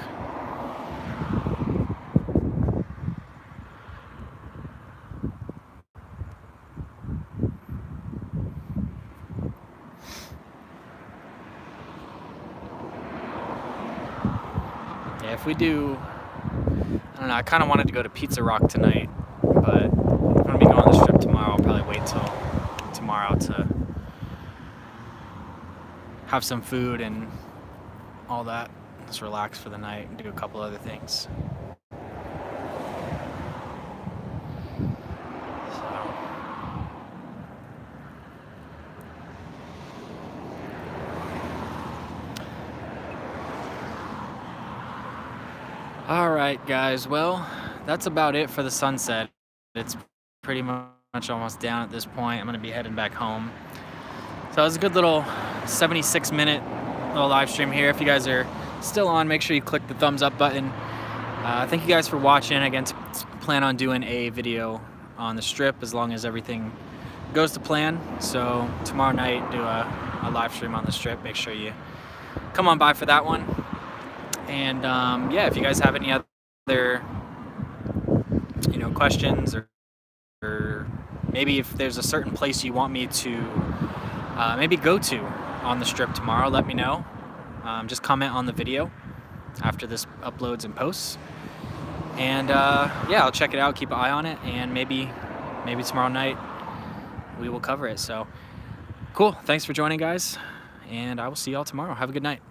Yeah, if we do, I don't know, I kind of wanted to go to Pizza Rock tonight, but if I'm going to be going on the strip tomorrow, I'll probably wait till tomorrow to have some food and all that. Just relax for the night and do a couple other things. All right, guys. Well, that's about it for the sunset. It's pretty much much almost down at this point. I'm gonna be heading back home. So it was a good little 76-minute little live stream here. If you guys are still on, make sure you click the thumbs up button. Thank you guys for watching. Again, plan on doing a video on the strip as long as everything goes to plan. So tomorrow night, do a live stream on the strip. Make sure you come on by for that one. And yeah, if you guys have any other questions, or maybe if there's a certain place you want me to maybe go to on the strip tomorrow, let me know. Just comment on the video after this uploads and posts, and yeah, I'll check it out, keep an eye on it, and maybe tomorrow night we will cover it. So cool, thanks for joining, guys, and I will see y'all tomorrow. Have a good night.